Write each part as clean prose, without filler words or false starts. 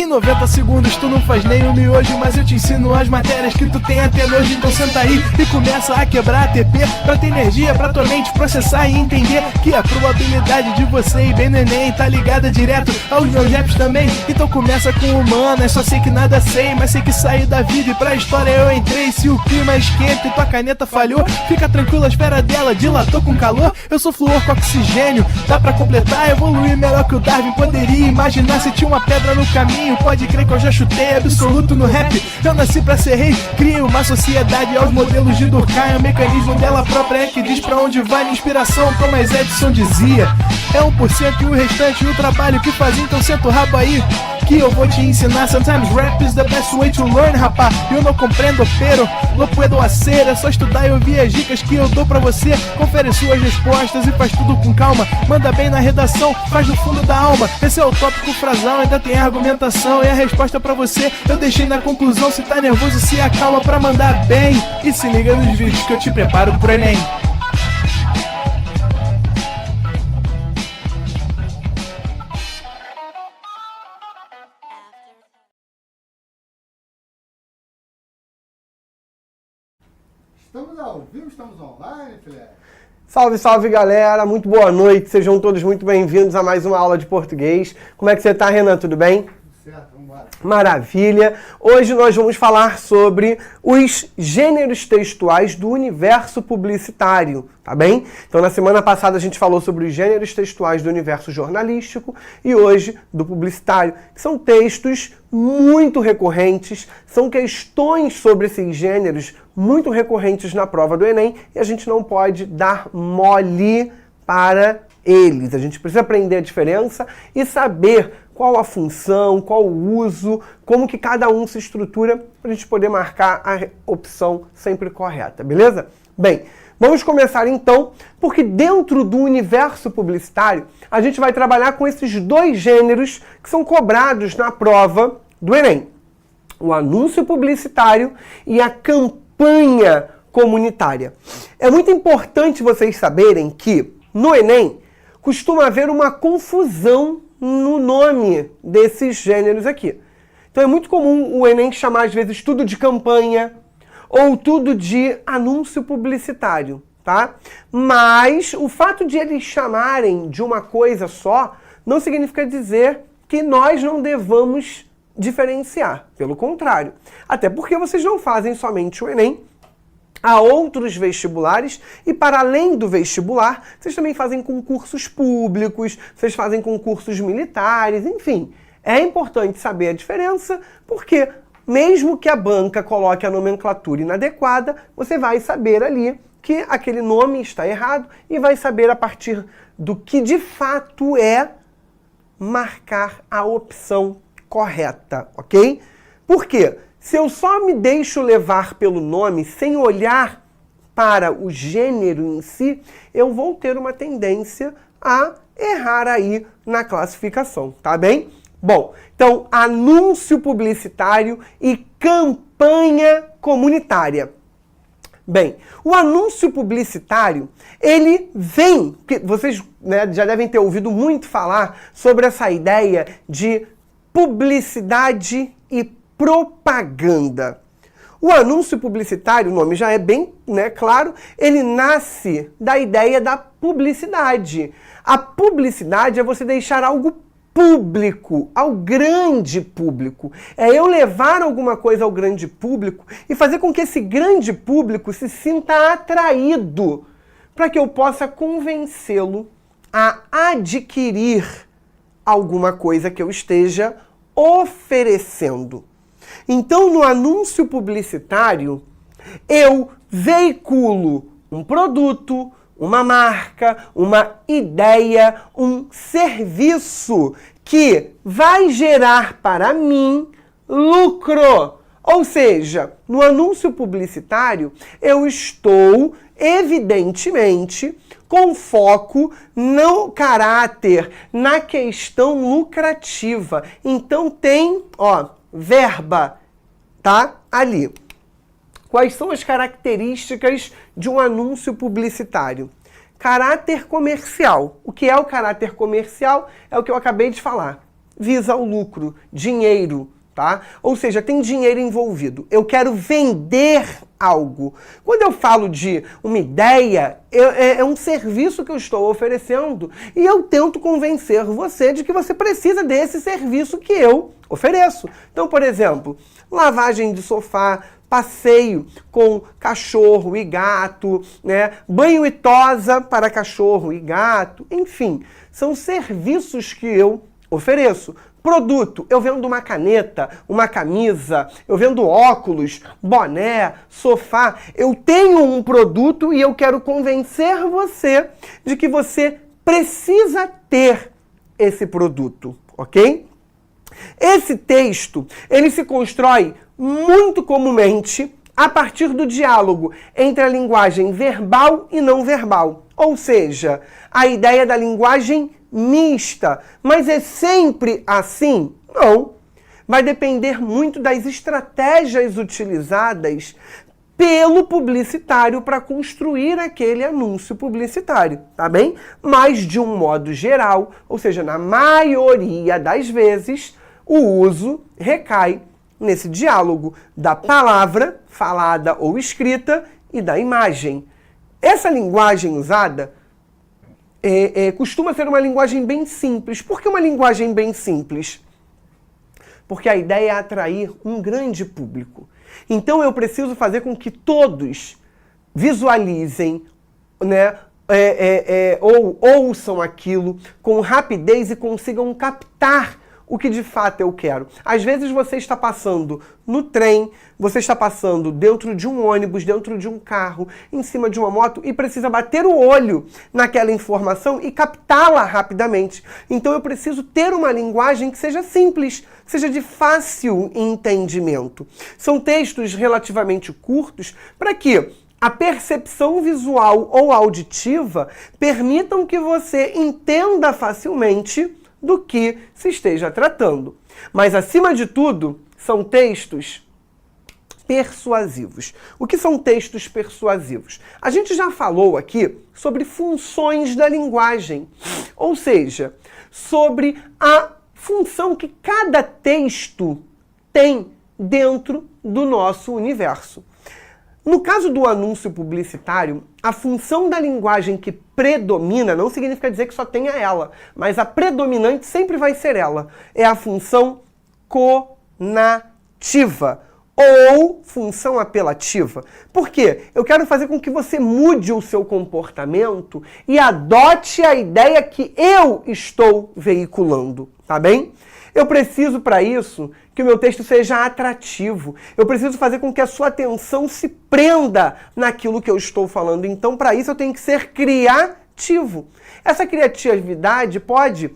Em 90 segundos tu não faz nem um miojo, mas eu te ensino as matérias que tu tem até nojo. Então senta aí e começa a quebrar ATP pra ter energia pra tua mente processar e entender que a probabilidade de você ir bem no Enem tá ligada direto aos meus raps também. Então começa com humanas, só sei que nada sei, mas sei que saí da vida e pra história eu entrei. Se o clima esquenta e tua caneta falhou, fica tranquilo, a esfera dela dilatou com calor. Eu sou flúor com oxigênio, dá pra completar, evoluir melhor que o Darwin poderia imaginar. Se tinha uma pedra no caminho, pode crer que eu já chutei absoluto no rap. Eu nasci pra ser rei, crio uma sociedade aos modelos de Durkheim. O mecanismo dela própria é que diz pra onde vai minha inspiração. Thomas Edison dizia: é 1% e o restante o trabalho que faz. Então senta o rabo aí que eu vou te ensinar. Sometimes rap is the best way to learn, rapá. Eu não compreendo, pero não puedo hacer. É só estudar e ouvir as dicas que eu dou pra você. Confere suas respostas e faz tudo com calma. Manda bem na redação, faz do fundo da alma. Esse é o tópico frasal, ainda tem argumentação. E a resposta pra você eu deixei na conclusão. Se tá nervoso, se acalma pra mandar bem. E se liga nos vídeos que eu te preparo pro Enem. Estamos ao vivo, estamos online, Felipe. Salve, salve galera, muito boa noite, sejam todos muito bem-vindos a mais uma aula de português. Como é que você tá, Renan? Tudo bem? Tudo certo, vamos embora. Maravilha! Hoje nós vamos falar sobre os gêneros textuais do universo publicitário, tá bem? Então na semana passada a gente falou sobre os gêneros textuais do universo jornalístico e hoje do publicitário, que são textos muito recorrentes, são questões sobre esses gêneros muito recorrentes na prova do Enem e a gente não pode dar mole para eles. A gente precisa aprender a diferença e saber qual a função, qual o uso, como que cada um se estrutura para a gente poder marcar a opção sempre correta, beleza? Bem, vamos começar então, porque dentro do universo publicitário a gente vai trabalhar com esses dois gêneros que são cobrados na prova do Enem. O anúncio publicitário e a campanha comunitária. É muito importante vocês saberem que no Enem costuma haver uma confusão no nome desses gêneros aqui. Então é muito comum o Enem chamar às vezes tudo de campanha ou tudo de anúncio publicitário, tá? Mas o fato de eles chamarem de uma coisa só não significa dizer que nós não devamos diferenciar. Pelo contrário. Até porque vocês não fazem somente o Enem, há outros vestibulares e para além do vestibular, vocês também fazem concursos públicos, vocês fazem concursos militares, enfim. É importante saber a diferença, porque mesmo que a banca coloque a nomenclatura inadequada, você vai saber ali que aquele nome está errado e vai saber a partir do que de fato é marcar a opção correta, ok? Por quê? Se eu só me deixo levar pelo nome sem olhar para o gênero em si, eu vou ter uma tendência a errar aí na classificação, tá bem? Bom, então anúncio publicitário e campanha comunitária. Bem, o anúncio publicitário, ele vem, vocês já devem ter ouvido muito falar sobre essa ideia de publicidade e propaganda. O anúncio publicitário, o nome já é bem claro, ele nasce da ideia da publicidade. A publicidade é você deixar algo público, ao grande público. É eu levar alguma coisa ao grande público e fazer com que esse grande público se sinta atraído para que eu possa convencê-lo a adquirir alguma coisa que eu esteja oferecendo. Então, no anúncio publicitário, eu veiculo um produto, uma marca, uma ideia, um serviço que vai gerar para mim lucro. Ou seja, no anúncio publicitário, eu estou, evidentemente, com foco no caráter, na questão lucrativa. Então tem, verba, tá? Ali. Quais são as características de um anúncio publicitário? Caráter comercial. O que é o caráter comercial? É o que eu acabei de falar. Visa o lucro, dinheiro, tá? Ou seja, tem dinheiro envolvido. Eu quero vender algo. Quando eu falo de uma ideia, é um serviço que eu estou oferecendo e eu tento convencer você de que você precisa desse serviço que eu ofereço. Então, por exemplo, lavagem de sofá, passeio com cachorro e gato, né? Banho e tosa para cachorro e gato, enfim, são serviços que eu ofereço. Produto, eu vendo uma caneta, uma camisa, eu vendo óculos, boné, sofá. Eu tenho um produto e eu quero convencer você de que você precisa ter esse produto, ok? Esse texto, ele se constrói muito comumente a partir do diálogo entre a linguagem verbal e não verbal. Ou seja, a ideia da linguagem mista. Mas é sempre assim? Não. Vai depender muito das estratégias utilizadas pelo publicitário para construir aquele anúncio publicitário, tá bem? Mas de um modo geral, ou seja, na maioria das vezes, o uso recai nesse diálogo da palavra falada ou escrita e da imagem. Essa linguagem usada costuma ser uma linguagem bem simples. Por que uma linguagem bem simples? Porque a ideia é atrair um grande público. Então eu preciso fazer com que todos visualizem, né, ou ouçam aquilo com rapidez e consigam captar o que de fato eu quero. Às vezes você está passando no trem, você está passando dentro de um ônibus, dentro de um carro, em cima de uma moto e precisa bater o olho naquela informação e captá-la rapidamente. Então eu preciso ter uma linguagem que seja simples, que seja de fácil entendimento. São textos relativamente curtos para que a percepção visual ou auditiva permitam que você entenda facilmente do que se esteja tratando. Mas, acima de tudo, são textos persuasivos. O que são textos persuasivos? A gente já falou aqui sobre funções da linguagem, ou seja, sobre a função que cada texto tem dentro do nosso universo. No caso do anúncio publicitário, a função da linguagem que predomina não significa dizer que só tenha ela, mas a predominante sempre vai ser ela. É a função conativa ou função apelativa. Por quê? Eu quero fazer com que você mude o seu comportamento e adote a ideia que eu estou veiculando, tá bem? Eu preciso, para isso, que o meu texto seja atrativo. Eu preciso fazer com que a sua atenção se prenda naquilo que eu estou falando. Então, para isso, eu tenho que ser criativo. Essa criatividade pode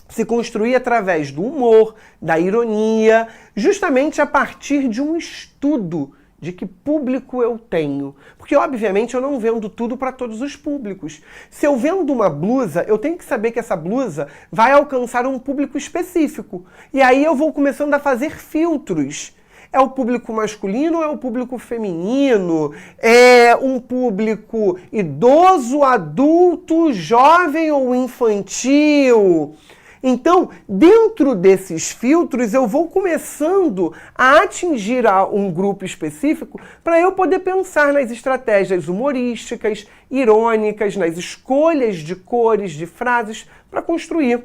se construir através do humor, da ironia, justamente a partir de um estudo de que público eu tenho. Porque, obviamente, eu não vendo tudo para todos os públicos. Se eu vendo uma blusa, eu tenho que saber que essa blusa vai alcançar um público específico. E aí eu vou começando a fazer filtros. É o público masculino ou é o público feminino? É um público idoso, adulto, jovem ou infantil? Então, dentro desses filtros, eu vou começando a atingir um grupo específico para eu poder pensar nas estratégias humorísticas, irônicas, nas escolhas de cores, de frases, para construir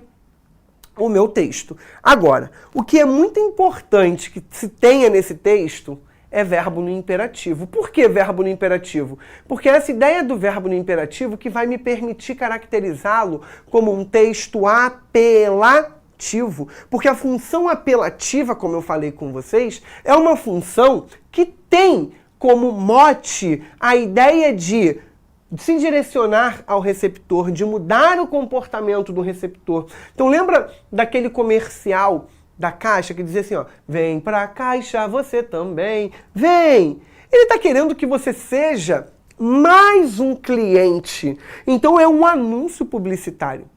o meu texto. Agora, o que é muito importante que se tenha nesse texto é verbo no imperativo. Por que verbo no imperativo? Porque é essa ideia do verbo no imperativo que vai me permitir caracterizá-lo como um texto apelativo. Porque a função apelativa, como eu falei com vocês, é uma função que tem como mote a ideia de se direcionar ao receptor, de mudar o comportamento do receptor. Então lembra daquele comercial da Caixa, que dizia assim, ó, vem pra Caixa, você também, vem! Ele está querendo que você seja mais um cliente. Então é um anúncio publicitário.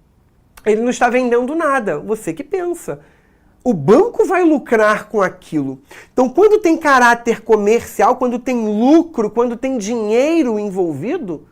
Ele não está vendendo nada, você que pensa. o banco vai lucrar com aquilo. Então, quando tem caráter comercial, quando tem lucro, quando tem dinheiro envolvido,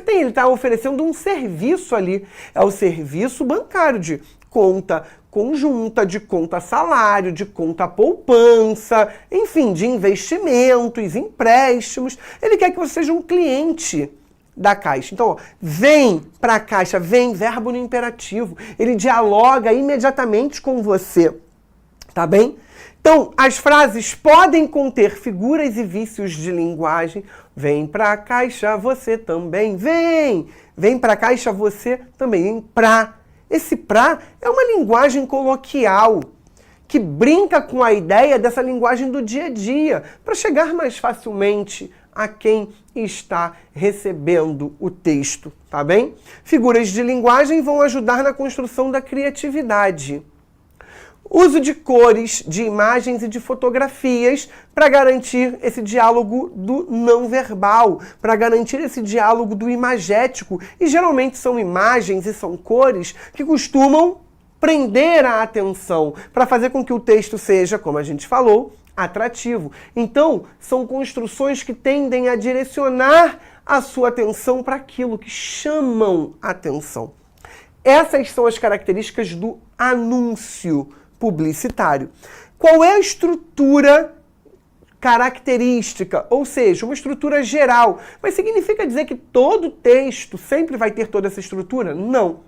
ele está oferecendo um serviço ali. É o serviço bancário de conta conjunta, de conta salário, de conta poupança, enfim, de investimentos, empréstimos. Ele quer que você seja um cliente da Caixa. Então, ó, vem para a Caixa, vem, verbo no imperativo. Ele dialoga imediatamente com você, tá bem? Então, as frases podem conter figuras e vícios de linguagem. Vem para a Caixa, você também. Vem! Vem para a Caixa, você também. Vem pra. Esse pra é uma linguagem coloquial que brinca com a ideia dessa linguagem do dia a dia, para chegar mais facilmente a quem está recebendo o texto, tá bem? Figuras de linguagem vão ajudar na construção da criatividade. Uso de cores, de imagens e de fotografias para garantir esse diálogo do não verbal, para garantir esse diálogo do imagético. E geralmente são imagens e são cores que costumam prender a atenção, para fazer com que o texto seja, como a gente falou, atrativo. Então, são construções que tendem a direcionar a sua atenção para aquilo que chamam a atenção. Essas são as características do anúncio publicitário. Qual é a estrutura característica? Ou seja, uma estrutura geral. Mas significa dizer que todo texto sempre vai ter toda essa estrutura? Não.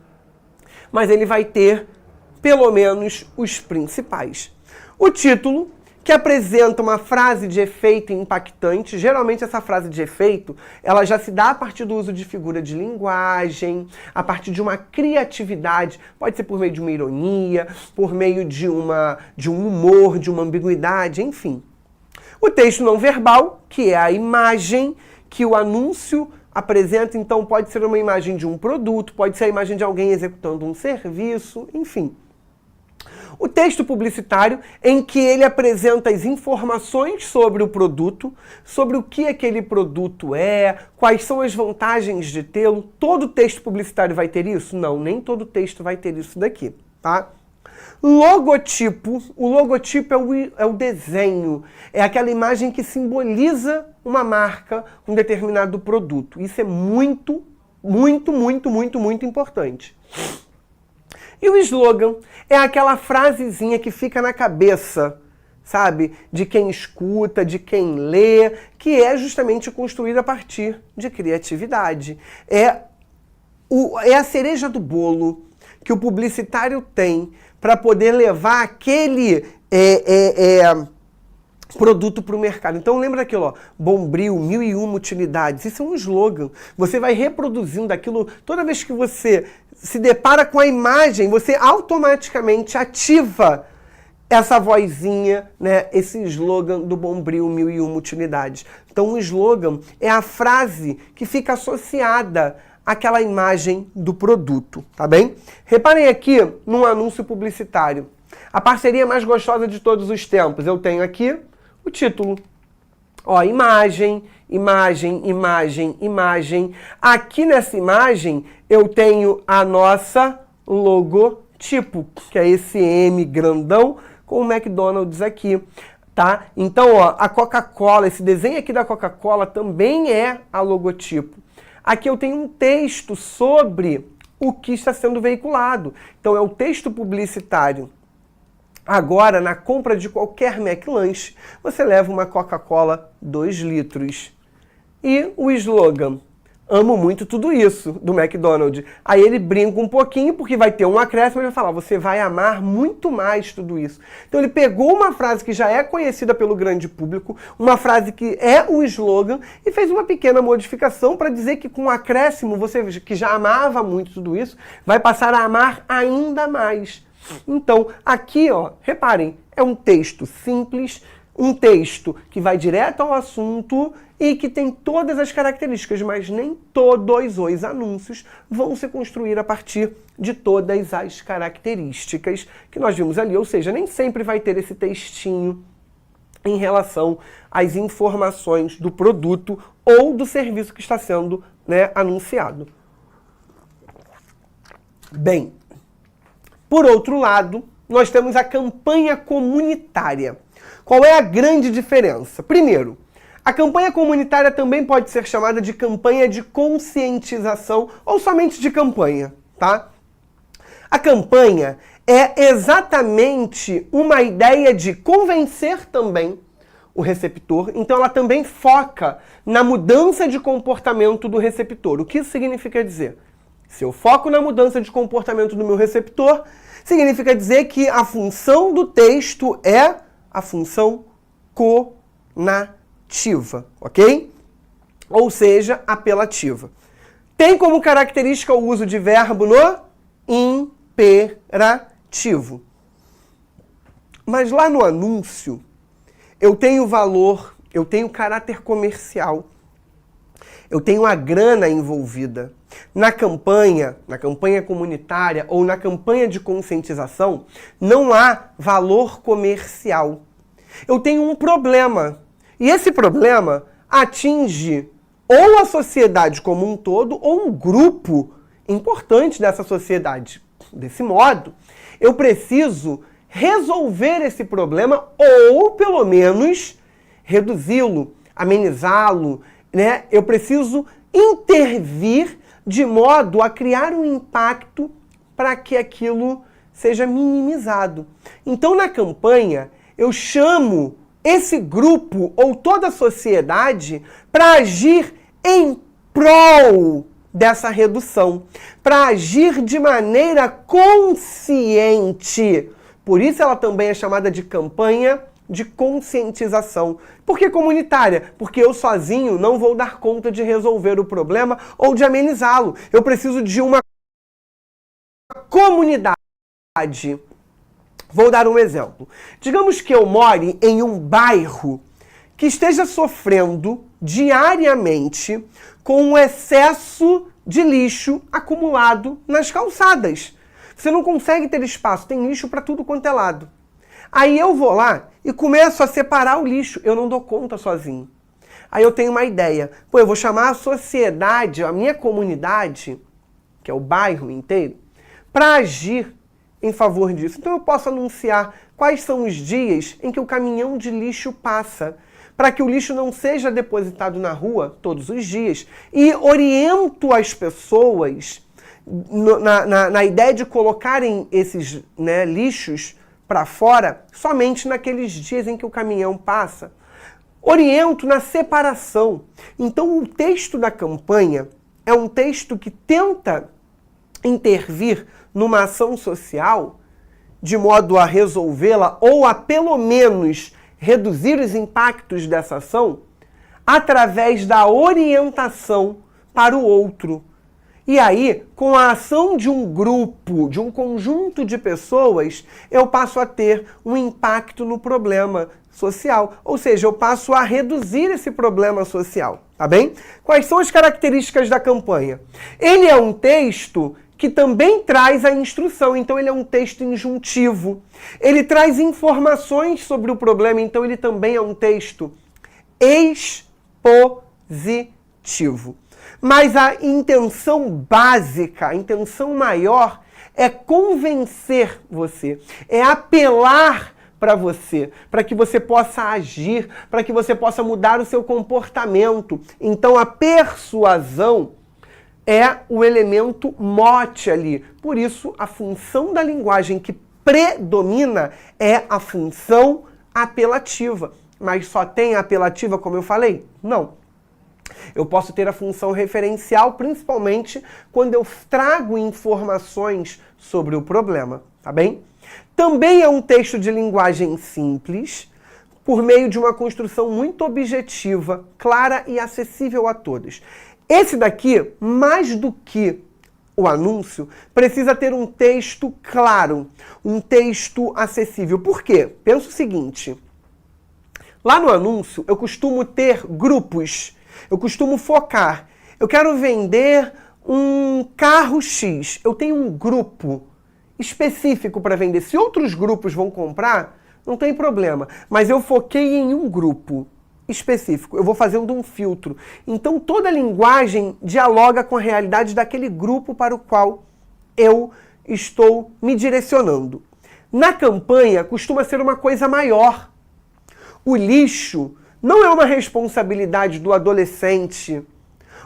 Mas ele vai ter, pelo menos, os principais. O título, que apresenta uma frase de efeito impactante. Geralmente essa frase de efeito, ela já se dá a partir do uso de figura de linguagem, a partir de uma criatividade, pode ser por meio de uma ironia, por meio de um humor, de uma ambiguidade, enfim. O texto não verbal, que é a imagem que o anúncio apresenta, então pode ser uma imagem de um produto, pode ser a imagem de alguém executando um serviço, enfim. O texto publicitário, em que ele apresenta as informações sobre o produto, sobre o que aquele produto é, quais são as vantagens de tê-lo. Todo texto publicitário vai ter isso? Não, nem todo texto vai ter isso daqui, tá? Logotipo. O logotipo é o desenho, é aquela imagem que simboliza uma marca, um determinado produto. Isso é muito, muito, muito, muito, muito importante. E o slogan é aquela frasezinha que fica na cabeça, sabe? De quem escuta, de quem lê, que é justamente construída a partir de criatividade. É a cereja do bolo que o publicitário tem para poder levar aquele produto para o mercado. Então lembra daquilo, ó, Bombril, 1001 utilidades. Isso é um slogan. Você vai reproduzindo aquilo toda vez que você se depara com a imagem, você automaticamente ativa essa vozinha, né, esse slogan do Bombril 1001 utilidades. Então o slogan é a frase que fica associada àquela imagem do produto, tá bem? Reparem aqui num anúncio publicitário. A parceria mais gostosa de todos os tempos. Eu tenho aqui o título. Ó, imagem, imagem, imagem, imagem. Aqui nessa imagem eu tenho a nossa logotipo, que é esse M grandão com o McDonald's aqui, tá? Então, ó, a Coca-Cola, esse desenho aqui da Coca-Cola também é a logotipo. Aqui eu tenho um texto sobre o que está sendo veiculado. Então, é o texto publicitário. Agora, na compra de qualquer McLanche, você leva uma Coca-Cola 2 litros. E o slogan, amo muito tudo isso, do McDonald's. Aí ele brinca um pouquinho, porque vai ter um acréscimo e vai falar, você vai amar muito mais tudo isso. Então ele pegou uma frase que já é conhecida pelo grande público, uma frase que é o slogan, e fez uma pequena modificação para dizer que com o acréscimo, você que já amava muito tudo isso, vai passar a amar ainda mais. Então, aqui, ó, reparem, é um texto simples, um texto que vai direto ao assunto e que tem todas as características, mas nem todos os anúncios vão se construir a partir de todas as características que nós vimos ali. Ou seja, nem sempre vai ter esse textinho em relação às informações do produto ou do serviço que está sendo, né, anunciado. Bem, por outro lado, nós temos a campanha comunitária. Qual é a grande diferença? Primeiro, a campanha comunitária também pode ser chamada de campanha de conscientização ou somente de campanha, tá? A campanha é exatamente uma ideia de convencer também o receptor, então ela também foca na mudança de comportamento do receptor. O que isso significa dizer? Se eu foco na mudança de comportamento do meu receptor, significa dizer que a função do texto é a função conativa, ok? Ou seja, apelativa. Tem como característica o uso de verbo no imperativo. Mas lá no anúncio, eu tenho valor, eu tenho caráter comercial, eu tenho a grana envolvida. Na campanha comunitária ou na campanha de conscientização, não há valor comercial. Eu tenho um problema. E esse problema atinge ou a sociedade como um todo ou um grupo importante dessa sociedade. Desse modo, eu preciso resolver esse problema ou, pelo menos, reduzi-lo, amenizá-lo, né? Eu preciso intervir de modo a criar um impacto para que aquilo seja minimizado. Então, na campanha, eu chamo esse grupo ou toda a sociedade para agir em prol dessa redução, para agir de maneira consciente. Por isso ela também é chamada de campanha de conscientização. Por que comunitária? Porque eu sozinho não vou dar conta de resolver o problema ou de amenizá-lo. Eu preciso de uma comunidade. Vou dar um exemplo. Digamos que eu more em um bairro que esteja sofrendo diariamente com um excesso de lixo acumulado nas calçadas. Você não consegue ter espaço, tem lixo para tudo quanto é lado. Aí eu vou lá e começo a separar o lixo. Eu não dou conta sozinho. Aí eu tenho uma ideia. Pô, eu vou chamar a sociedade, a minha comunidade, que é o bairro inteiro, para agir em favor disso. Então eu posso anunciar quais são os dias em que o caminhão de lixo passa, para que o lixo não seja depositado na rua todos os dias. E oriento as pessoas na ideia de colocarem esses, né, lixos para fora somente naqueles dias em que o caminhão passa. Oriento na separação. Então o texto da campanha é um texto que tenta intervir numa ação social de modo a resolvê-la ou a pelo menos reduzir os impactos dessa ação através da orientação para o outro. E aí, com a ação de um grupo, de um conjunto de pessoas, eu passo a ter um impacto no problema social. Ou seja, eu passo a reduzir esse problema social, tá bem? Quais são as características da campanha? Ele é um texto que também traz a instrução, então ele é um texto injuntivo. Ele traz informações sobre o problema, então ele também é um texto expositivo. Mas a intenção básica, a intenção maior é convencer você, é apelar para você, para que você possa agir, para que você possa mudar o seu comportamento. Então a persuasão é o elemento mote ali. Por isso, a função da linguagem que predomina é a função apelativa. Mas só tem a apelativa, como eu falei? Não. Eu posso ter a função referencial, principalmente quando eu trago informações sobre o problema, tá bem? Também é um texto de linguagem simples, por meio de uma construção muito objetiva, clara e acessível a todos. Esse daqui, mais do que o anúncio, precisa ter um texto claro, um texto acessível. Por quê? Pensa o seguinte, lá no anúncio eu costumo ter grupos, eu costumo focar. Eu quero vender um carro X, eu tenho um grupo específico para vender. Se outros grupos vão comprar, não tem problema, mas eu foquei em um grupo específico, eu vou fazendo um filtro. Então toda a linguagem dialoga com a realidade daquele grupo para o qual eu estou me direcionando. na campanha costuma ser uma coisa maior. O lixo não é uma responsabilidade do adolescente,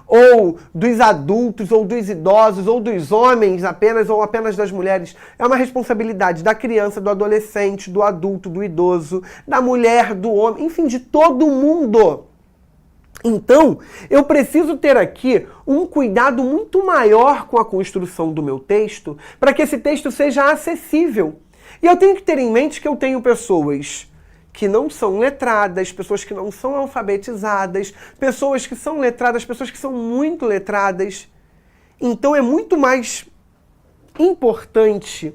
ou dos adultos, ou dos idosos, ou dos homens apenas, ou apenas das mulheres. É uma responsabilidade da criança, do adolescente, do adulto, do idoso, da mulher, do homem, enfim, de todo mundo. Então, eu preciso ter aqui um cuidado muito maior com a construção do meu texto, para que esse texto seja acessível. E eu tenho que ter em mente que eu tenho pessoas que não são letradas, pessoas que não são alfabetizadas, pessoas que são letradas, pessoas que são muito letradas. Então é muito mais importante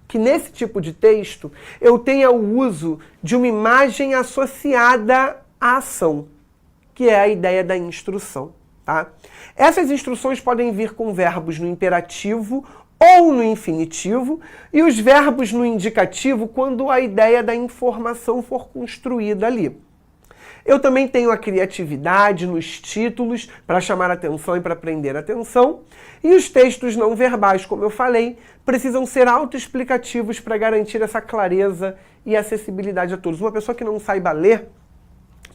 que nesse tipo de texto eu tenha o uso de uma imagem associada à ação, que é a ideia da instrução, tá? Essas instruções podem vir com verbos no imperativo ou no infinitivo, e os verbos no indicativo quando a ideia da informação for construída ali. Eu também tenho a criatividade nos títulos para chamar a atenção e para prender a atenção, e os textos não verbais, como eu falei, precisam ser autoexplicativos para garantir essa clareza e acessibilidade a todos. Uma pessoa que não saiba ler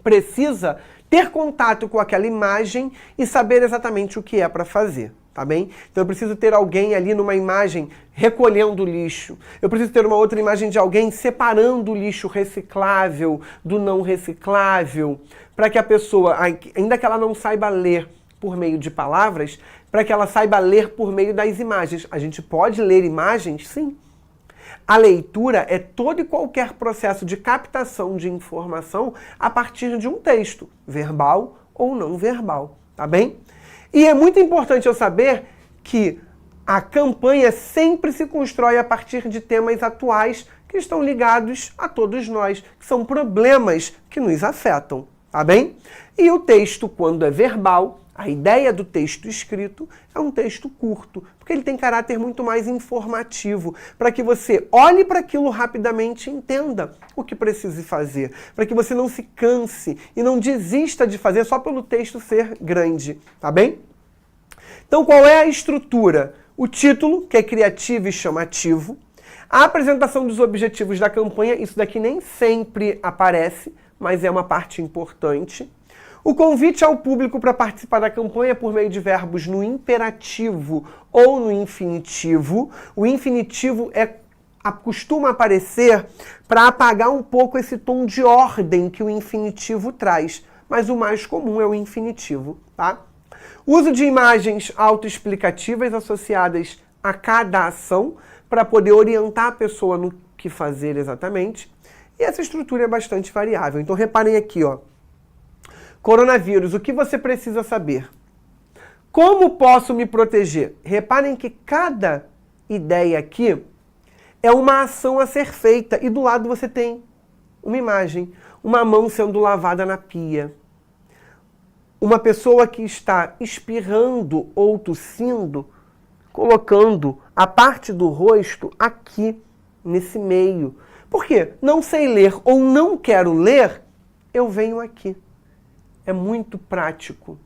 precisa ter contato com aquela imagem e saber exatamente o que é para fazer. Tá bem? Então eu preciso ter alguém ali numa imagem recolhendo o lixo. Eu preciso ter uma outra imagem de alguém separando o lixo reciclável do não reciclável, para que a pessoa, ainda que ela não saiba ler por meio de palavras, para que ela saiba ler por meio das imagens. A gente pode ler imagens? Sim. A leitura é todo e qualquer processo de captação de informação a partir de um texto, verbal ou não verbal, tá bem? E é muito importante eu saber que a campanha sempre se constrói a partir de temas atuais que estão ligados a todos nós, que são problemas que nos afetam, tá bem? E o texto, quando é verbal, a ideia do texto escrito é um texto curto, porque ele tem caráter muito mais informativo, para que você olhe para aquilo rapidamente e entenda o que precisa fazer, para que você não se canse e não desista de fazer só pelo texto ser grande, tá bem? Então, qual é a estrutura? O título, que é criativo e chamativo, a apresentação dos objetivos da campanha, isso daqui nem sempre aparece, mas é uma parte importante. O convite ao público para participar da campanha por meio de verbos no imperativo ou no infinitivo. O infinitivo costuma aparecer para apagar um pouco esse tom de ordem que o infinitivo traz, mas o mais comum é o infinitivo, tá? Uso de imagens autoexplicativas associadas a cada ação para poder orientar a pessoa no que fazer exatamente. E essa estrutura é bastante variável. Então reparem aqui, ó. Coronavírus, o que você precisa saber? Como posso me proteger? Reparem que cada ideia aqui é uma ação a ser feita. E do lado você tem uma imagem. Uma mão sendo lavada na pia. Uma pessoa que está espirrando ou tossindo, colocando a parte do rosto aqui, nesse meio. Por quê? Não sei ler ou não quero ler, eu venho aqui. É muito prático,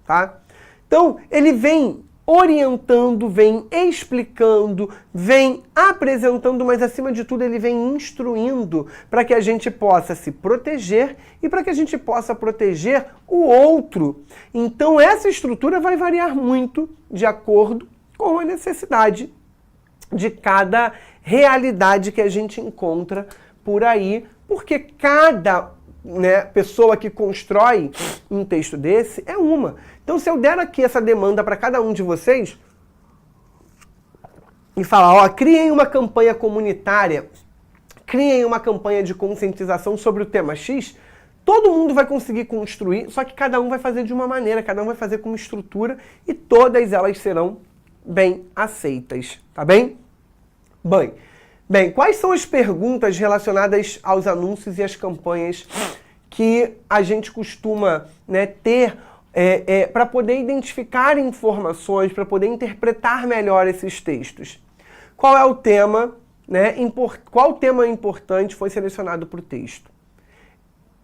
tá? Então, ele vem orientando, vem explicando, vem apresentando, mas acima de tudo ele vem instruindo para que a gente possa se proteger e para que a gente possa proteger o outro. Então essa estrutura vai variar muito de acordo com a necessidade de cada realidade que a gente encontra por aí, porque cada pessoa que constrói um texto desse é uma. Então, se eu der aqui essa demanda para cada um de vocês e falar, ó, criem uma campanha comunitária, criem uma campanha de conscientização sobre o tema X, todo mundo vai conseguir construir, só que cada um vai fazer de uma maneira, cada um vai fazer com uma estrutura e todas elas serão bem aceitas, tá bem? Bem, quais são as perguntas relacionadas aos anúncios e às campanhas que a gente costuma ter para poder identificar informações, para poder interpretar melhor esses textos? Qual é o tema, qual tema importante foi selecionado para o texto?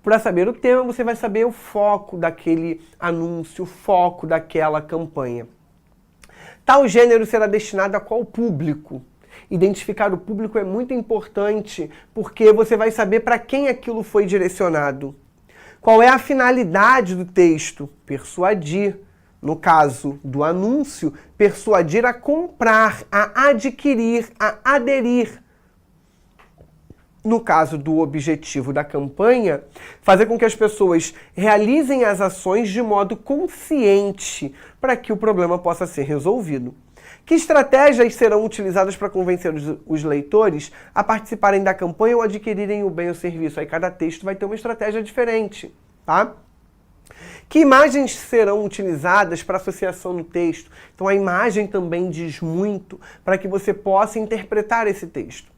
Para saber o tema, você vai saber o foco daquele anúncio, o foco daquela campanha. Tal gênero será destinado a qual público? Identificar o público é muito importante, porque você vai saber para quem aquilo foi direcionado. Qual é a finalidade do texto? Persuadir. No caso do anúncio, persuadir a comprar, a adquirir, a aderir. No caso do objetivo da campanha, fazer com que as pessoas realizem as ações de modo consciente para que o problema possa ser resolvido. Que estratégias serão utilizadas para convencer os leitores a participarem da campanha ou adquirirem o bem ou serviço? Aí cada texto vai ter uma estratégia diferente, tá? Que imagens serão utilizadas para associação no texto? Então a imagem também diz muito para que você possa interpretar esse texto.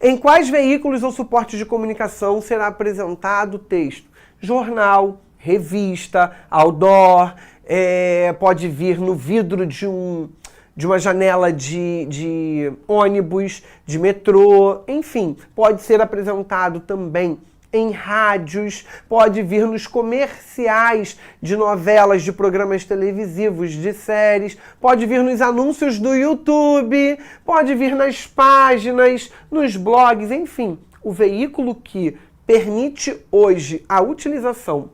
Em quais veículos ou suportes de comunicação será apresentado o texto? Jornal, revista, outdoor, pode vir no vidro de uma janela de ônibus, de metrô, enfim, pode ser apresentado também em rádios, pode vir nos comerciais de novelas, de programas televisivos, de séries, pode vir nos anúncios do YouTube, pode vir nas páginas, nos blogs, enfim. O veículo que permite hoje a utilização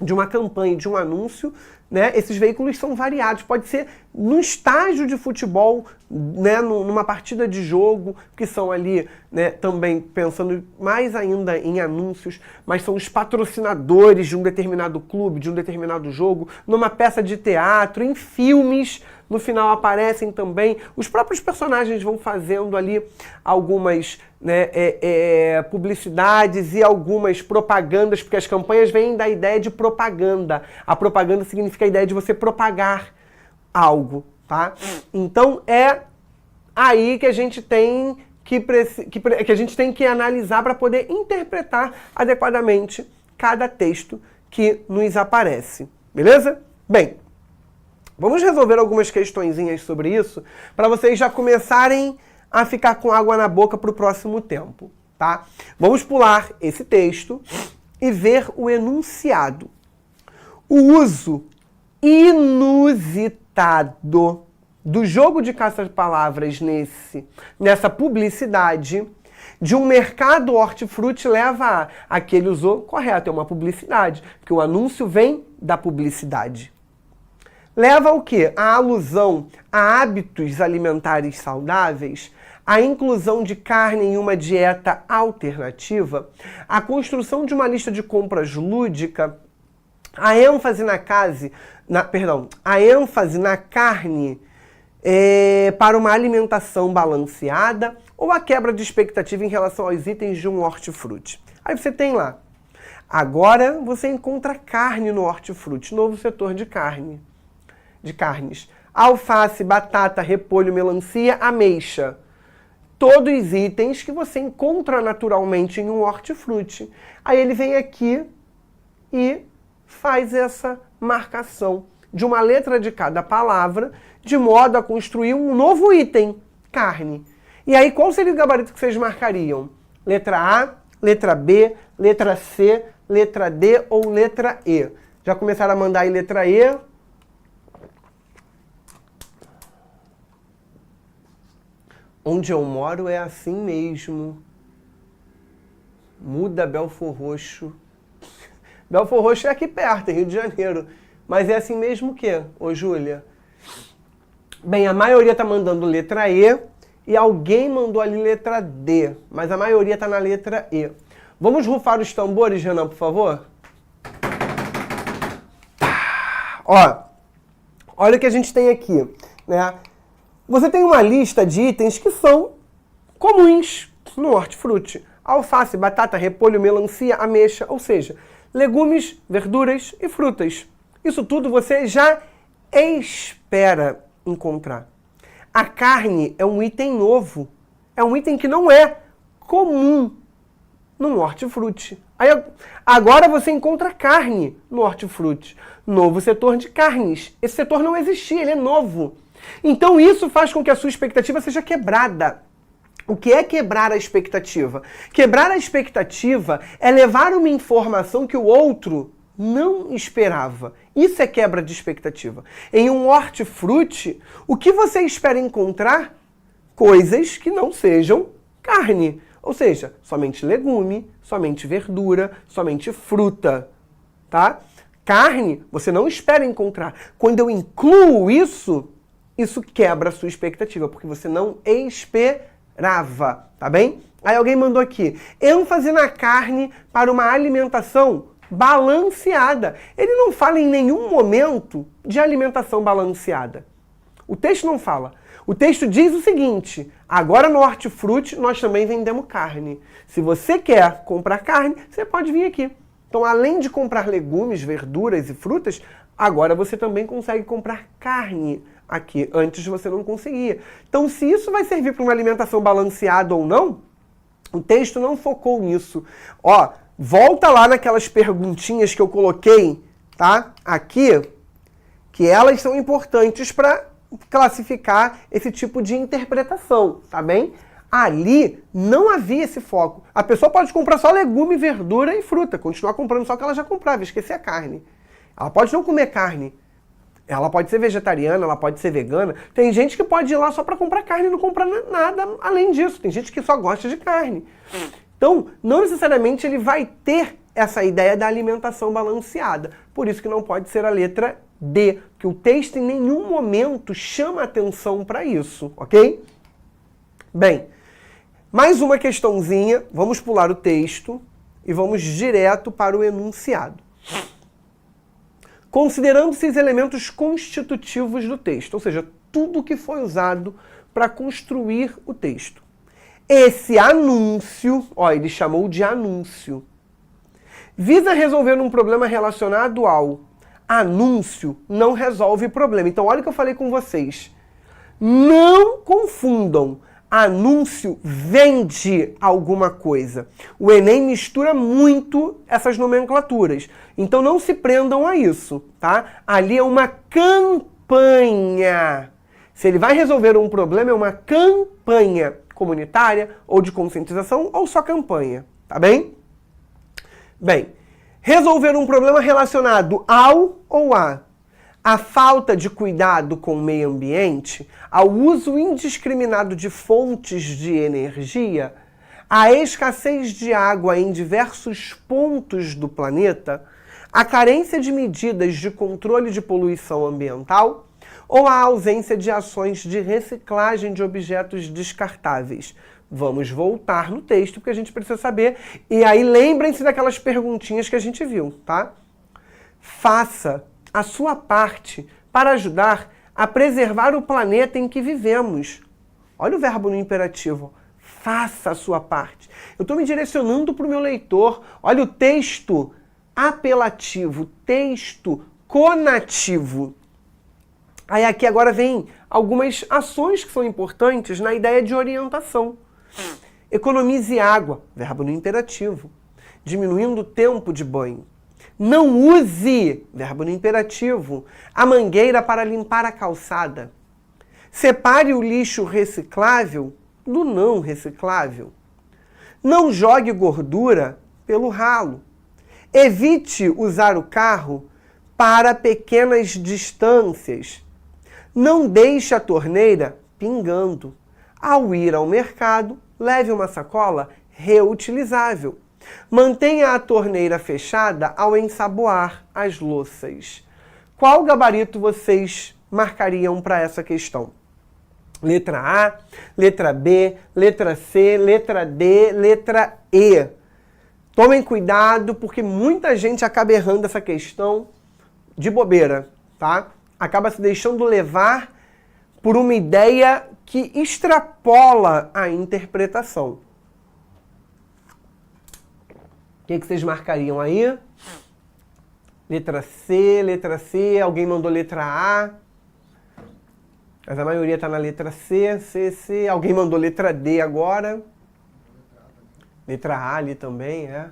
de uma campanha, de um anúncio, né, esses veículos são variados. Pode ser no estágio de futebol, né, numa partida de jogo, que são ali, né, também pensando mais ainda em anúncios, mas são os patrocinadores de um determinado clube, de um determinado jogo, numa peça de teatro, em filmes. No final aparecem também, os próprios personagens vão fazendo ali algumas, né, publicidades e algumas propagandas, porque as campanhas vêm da ideia de propaganda. A propaganda significa a ideia de você propagar algo, tá? Então é aí que a gente tem que a gente tem que analisar para poder interpretar adequadamente cada texto que nos aparece, beleza? Bem, vamos resolver algumas questõezinhas sobre isso para vocês já começarem a ficar com água na boca para o próximo tempo, tá? Vamos pular esse texto e ver o enunciado. O uso inusitado do jogo de caça-palavras nessa publicidade de um mercado hortifruti leva a aquele usou, correto, é uma publicidade, porque o anúncio vem da publicidade. Leva ao quê? A alusão a hábitos alimentares saudáveis, a inclusão de carne em uma dieta alternativa, a construção de uma lista de compras lúdica, a ênfase na carne para uma alimentação balanceada ou a quebra de expectativa em relação aos itens de um hortifruti. Aí você tem lá, agora você encontra carne no hortifruti, novo setor de carnes. Alface, batata, repolho, melancia, ameixa. Todos itens que você encontra naturalmente em um hortifruti. Aí ele vem aqui e faz essa marcação de uma letra de cada palavra, de modo a construir um novo item, carne. E aí qual seria o gabarito que vocês marcariam? Letra A, letra B, letra C, letra D ou letra E? Já começaram a mandar aí letra E? Onde eu moro é assim mesmo. Muda Belfor Roxo. Belfor Roxo é aqui perto, em Rio de Janeiro. Mas é assim mesmo o quê, ô Júlia? Bem, a maioria tá mandando letra E e alguém mandou ali letra D. Mas a maioria tá na letra E. Vamos rufar os tambores, Renan, por favor? Ó, olha o que a gente tem aqui, né? Você tem uma lista de itens que são comuns no hortifruti. Alface, batata, repolho, melancia, ameixa, ou seja, legumes, verduras e frutas. Isso tudo você já espera encontrar. A carne é um item novo. É um item que não é comum no hortifruti. Agora você encontra carne no hortifruti. Novo setor de carnes. Esse setor não existia, ele é novo. Então isso faz com que a sua expectativa seja quebrada. O que é quebrar a expectativa? Quebrar a expectativa é levar uma informação que o outro não esperava. Isso é quebra de expectativa. Em um hortifruti, o que você espera encontrar coisas que não sejam carne. Ou seja, somente legume, somente verdura, somente fruta, tá? Carne, você não espera encontrar. Quando eu incluo isso, isso quebra a sua expectativa, porque você não esperava, tá bem? Aí alguém mandou aqui, ênfase na carne para uma alimentação balanceada. Ele não fala em nenhum momento de alimentação balanceada. O texto não fala. O texto diz o seguinte, agora no Hortifruti nós também vendemos carne. Se você quer comprar carne, você pode vir aqui. Então, além de comprar legumes, verduras e frutas, agora você também consegue comprar carne aqui. Antes você não conseguia. Então, se isso vai servir para uma alimentação balanceada ou não, o texto não focou nisso. Ó, volta lá naquelas perguntinhas que eu coloquei, tá? Aqui, que elas são importantes para classificar esse tipo de interpretação, tá bem? Ali não havia esse foco. A pessoa pode comprar só legume, verdura e fruta, continuar comprando só o que ela já comprava, esquecer a carne. Ela pode não comer carne. Ela pode ser vegetariana, ela pode ser vegana. Tem gente que pode ir lá só para comprar carne e não comprar nada além disso. Tem gente que só gosta de carne. Então, não necessariamente ele vai ter essa ideia da alimentação balanceada. Por isso que não pode ser a letra D, que o texto em nenhum momento chama atenção para isso, ok? Bem, mais uma questãozinha, vamos pular o texto e vamos direto para o enunciado. Considerando-se os elementos constitutivos do texto, ou seja, tudo que foi usado para construir o texto. Esse anúncio, ó, ele chamou de anúncio, visa resolver um problema relacionado ao anúncio, não resolve problema. Então, olha o que eu falei com vocês. Não confundam. Anúncio vende alguma coisa. O Enem mistura muito essas nomenclaturas. Então não se prendam a isso, tá? Ali é uma campanha. Se ele vai resolver um problema, é uma campanha comunitária ou de conscientização ou só campanha, tá bem? Bem, resolver um problema relacionado ao ou a falta de cuidado com o meio ambiente, ao uso indiscriminado de fontes de energia, à escassez de água em diversos pontos do planeta, à carência de medidas de controle de poluição ambiental ou à ausência de ações de reciclagem de objetos descartáveis. Vamos voltar no texto porque a gente precisa saber. E aí lembrem-se daquelas perguntinhas que a gente viu, tá? Faça a sua parte para ajudar a preservar o planeta em que vivemos. Olha o verbo no imperativo. Faça a sua parte. Eu estou me direcionando para o meu leitor. Olha o texto apelativo, texto conativo. Aí aqui agora vem algumas ações que são importantes na ideia de orientação. Economize água, verbo no imperativo, diminuindo o tempo de banho. Não use, verbo no imperativo, a mangueira para limpar a calçada. Separe o lixo reciclável do não reciclável. Não jogue gordura pelo ralo. Evite usar o carro para pequenas distâncias. Não deixe a torneira pingando. Ao ir ao mercado, leve uma sacola reutilizável. Mantenha a torneira fechada ao ensaboar as louças. Qual gabarito vocês marcariam para essa questão? Letra A, letra B, letra C, letra D, letra E. Tomem cuidado porque muita gente acaba errando essa questão de bobeira, tá? Acaba se deixando levar por uma ideia que extrapola a interpretação. O que vocês marcariam aí? Letra C, alguém mandou letra A. Mas a maioria está na letra C. Alguém mandou letra D agora. Letra A ali também, é.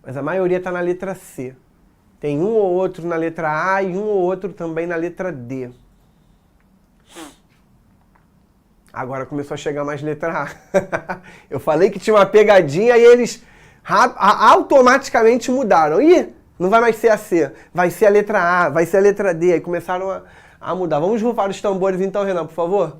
Mas a maioria está na letra C. Tem um ou outro na letra A e um ou outro também na letra D. Agora começou a chegar mais letra A. Eu falei que tinha uma pegadinha e eles automaticamente mudaram. Ih, não vai mais ser a C, vai ser a letra A, vai ser a letra D. Aí começaram a mudar. Vamos rufar os tambores então, Renan, por favor?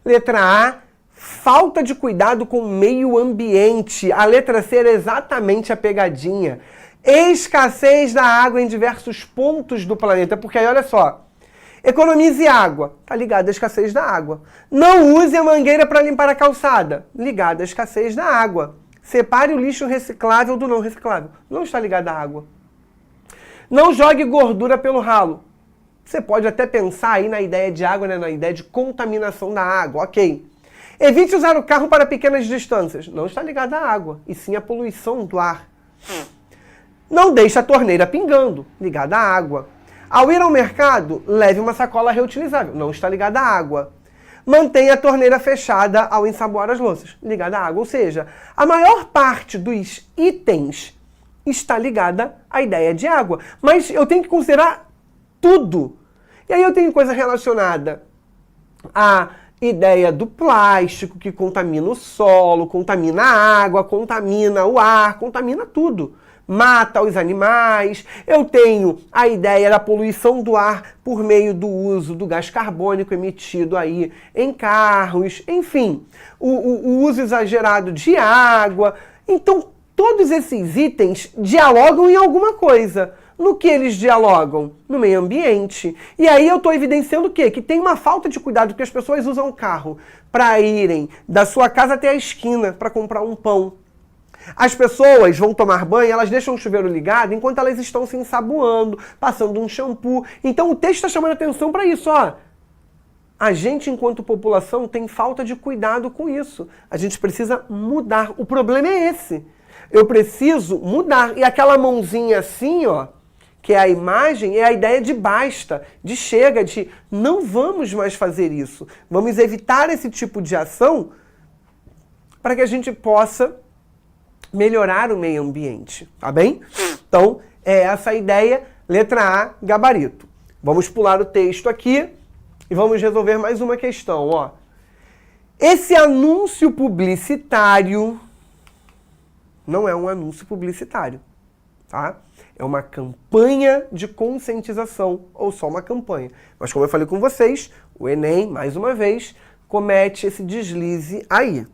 Letra A, falta de cuidado com o meio ambiente. A letra C era exatamente a pegadinha. Escassez da água em diversos pontos do planeta. Porque aí, olha só, economize água, tá ligado à escassez da água. Não use a mangueira para limpar a calçada, ligado à escassez da água. Separe o lixo reciclável do não reciclável, não está ligado à água. Não jogue gordura pelo ralo. Você pode até pensar aí na ideia de água, né, na ideia de contaminação da água, ok. Evite usar o carro para pequenas distâncias, não está ligado à água, e sim à poluição do ar. Não deixe a torneira pingando, ligada à água. Ao ir ao mercado, leve uma sacola reutilizável, não está ligada à água. Mantenha a torneira fechada ao ensaboar as louças, ligada à água. Ou seja, a maior parte dos itens está ligada à ideia de água. Mas eu tenho que considerar tudo. E aí eu tenho coisa relacionada à ideia do plástico, que contamina o solo, contamina a água, contamina o ar, contamina tudo. Mata os animais. Eu tenho a ideia da poluição do ar por meio do uso do gás carbônico emitido aí em carros, enfim, o uso exagerado de água. Então, todos esses itens dialogam em alguma coisa. No que eles dialogam? No meio ambiente. E aí eu estou evidenciando o quê? Que tem uma falta de cuidado, porque as pessoas usam o carro para irem da sua casa até a esquina para comprar um pão. As pessoas vão tomar banho, elas deixam o chuveiro ligado enquanto elas estão se ensaboando, passando um shampoo. Então o texto está chamando atenção para isso, ó. A gente, enquanto população, tem falta de cuidado com isso. A gente precisa mudar. O problema é esse. Eu preciso mudar. E aquela mãozinha assim, ó, que é a imagem, é a ideia de basta, de chega, de não vamos mais fazer isso. Vamos evitar esse tipo de ação para que a gente possa melhorar o meio ambiente, tá bem? Então, é essa a ideia, letra A, gabarito. Vamos pular o texto aqui e vamos resolver mais uma questão, ó. Esse anúncio publicitário não é um anúncio publicitário, tá? É uma campanha de conscientização, ou só uma campanha. Mas como eu falei com vocês, o Enem, mais uma vez, comete esse deslize aí.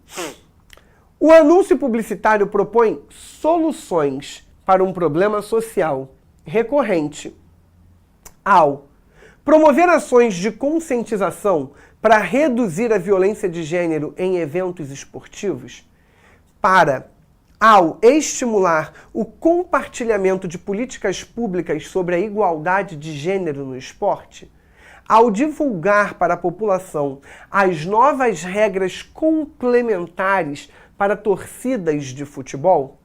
O anúncio publicitário propõe soluções para um problema social recorrente ao promover ações de conscientização para reduzir a violência de gênero em eventos esportivos, ao estimular o compartilhamento de políticas públicas sobre a igualdade de gênero no esporte, ao divulgar para a população as novas regras complementares para torcidas de futebol,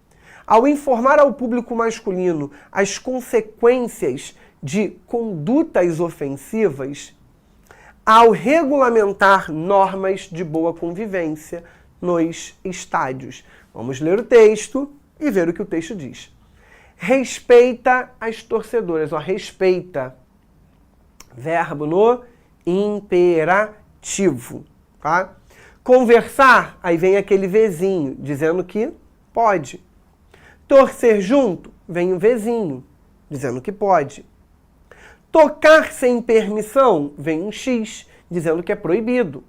ao informar ao público masculino as consequências de condutas ofensivas, ao regulamentar normas de boa convivência nos estádios. Vamos ler o texto e ver o que o texto diz. Respeita as torcedoras, ó, respeita. Verbo no imperativo, tá? Conversar, aí vem aquele Vzinho, dizendo que pode. Torcer junto, vem o Vzinho, dizendo que pode. Tocar sem permissão, vem um X, dizendo que é proibido.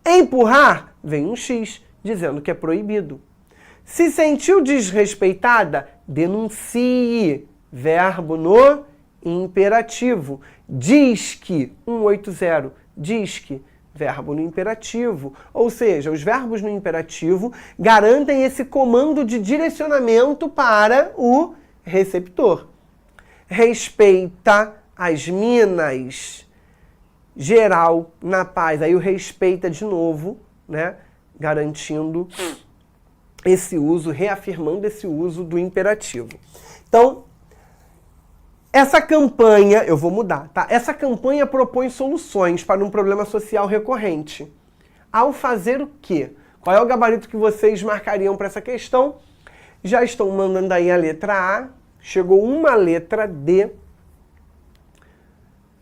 Empurrar, vem um X, dizendo que é proibido. Se sentiu desrespeitada, denuncie. Verbo no imperativo. Diz que, 180, diz que, verbo no imperativo. Ou seja, os verbos no imperativo garantem esse comando de direcionamento para o receptor. Respeita as minas. Geral, na paz. Aí o respeita de novo, né? Garantindo esse uso, reafirmando esse uso do imperativo. Então, essa campanha, eu vou mudar, tá? Essa campanha propõe soluções para um problema social recorrente. Ao fazer o quê? Qual é o gabarito que vocês marcariam para essa questão? Já estão mandando aí a letra A, chegou uma letra D.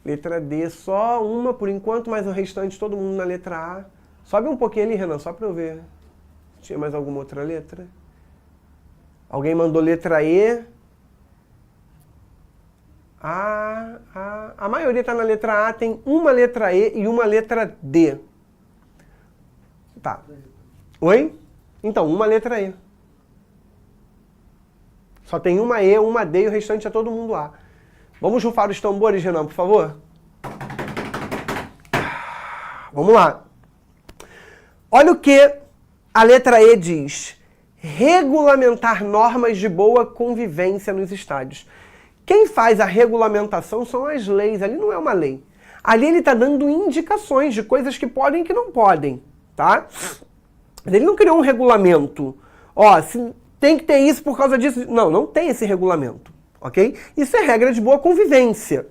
Letra D, só uma por enquanto, mas o restante todo mundo na letra A. Sobe um pouquinho ali, Renan, só para eu ver. Tinha mais alguma outra letra? Alguém mandou letra E. A maioria está na letra A, tem uma letra E e uma letra D. Tá. Oi? Então, uma letra E. Só tem uma E, uma D e o restante é todo mundo A. Vamos rufar os tambores, Renan, por favor? Vamos lá. Olha o que a letra E diz. Regulamentar normas de boa convivência nos estádios. Quem faz a regulamentação são as leis. Ali não é uma lei. Ali ele está dando indicações de coisas que podem e que não podem, tá? Ele não criou um regulamento. Ó, tem que ter isso por causa disso. Não, não tem esse regulamento, ok? Isso é regra de boa convivência.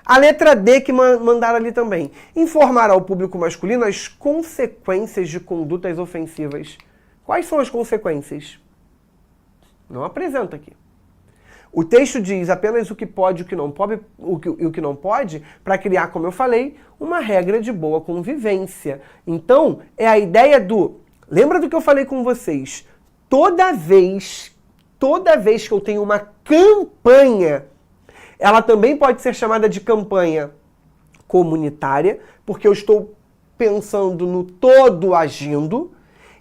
A letra D que mandaram ali também. Informar ao público masculino as consequências de condutas ofensivas. Quais são as consequências? Não apresenta aqui. O texto diz apenas o que pode e o que não pode, para criar, como eu falei, uma regra de boa convivência. Então, é a ideia do... Lembra do que eu falei com vocês? Toda vez que eu tenho uma campanha, ela também pode ser chamada de campanha comunitária, porque eu estou pensando no todo agindo,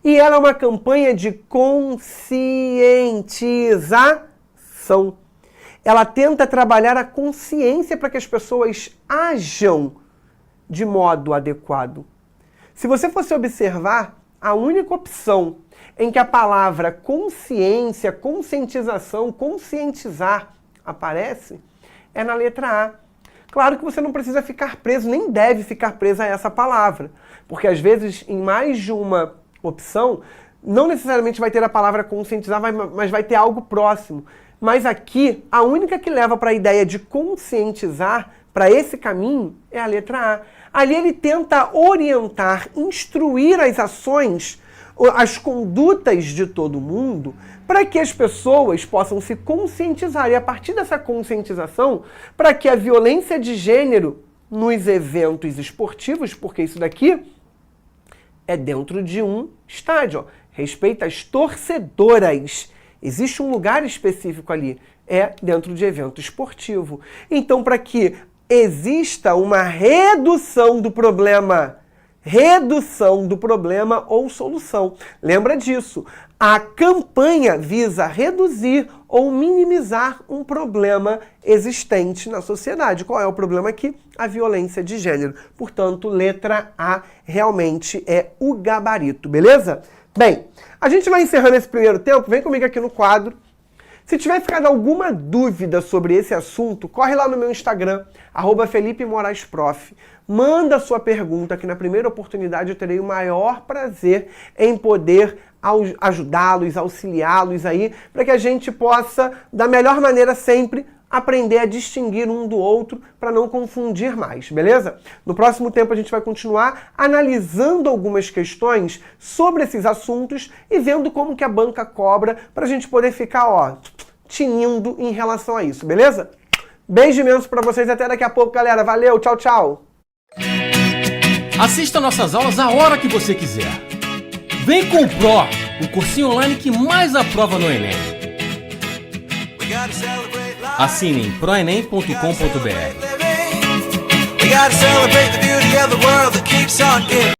e ela é uma campanha de conscientização. Ela tenta trabalhar a consciência para que as pessoas ajam de modo adequado. Se você fosse observar, a única opção em que a palavra consciência, conscientização, conscientizar aparece é na letra A. Claro que você não precisa ficar preso, nem deve ficar preso a essa palavra, porque às vezes em mais de uma opção, não necessariamente vai ter a palavra conscientizar, mas vai ter algo próximo. Mas aqui, a única que leva para a ideia de conscientizar, para esse caminho, é a letra A. Ali ele tenta orientar, instruir as ações, as condutas de todo mundo, para que as pessoas possam se conscientizar. E a partir dessa conscientização, para que a violência de gênero nos eventos esportivos, porque isso daqui é dentro de um estádio, ó, respeita as torcedoras. Existe um lugar específico ali, é dentro de evento esportivo. Então, para que exista uma redução do problema ou solução. Lembra disso. A campanha visa reduzir ou minimizar um problema existente na sociedade. Qual é o problema aqui? A violência de gênero. Portanto, letra A realmente é o gabarito, beleza? Bem, a gente vai encerrando esse primeiro tempo. Vem comigo aqui no quadro. Se tiver ficado alguma dúvida sobre esse assunto, corre lá no meu Instagram, @FelipeMoraesProf. Manda sua pergunta, que na primeira oportunidade eu terei o maior prazer em poder ajudá-los, auxiliá-los aí, para que a gente possa, da melhor maneira sempre, aprender a distinguir um do outro para não confundir mais, beleza? No próximo tempo a gente vai continuar analisando algumas questões sobre esses assuntos e vendo como que a banca cobra para a gente poder ficar, ó, tinindo em relação a isso, beleza? Beijo imenso para vocês, até daqui a pouco, galera. Valeu, tchau, tchau! Assista nossas aulas a hora que você quiser. Vem com o Pro, o cursinho online que mais aprova no Enem. Assine em proenem.com.br. We gotta celebrate the beauty of the world that keeps on giving.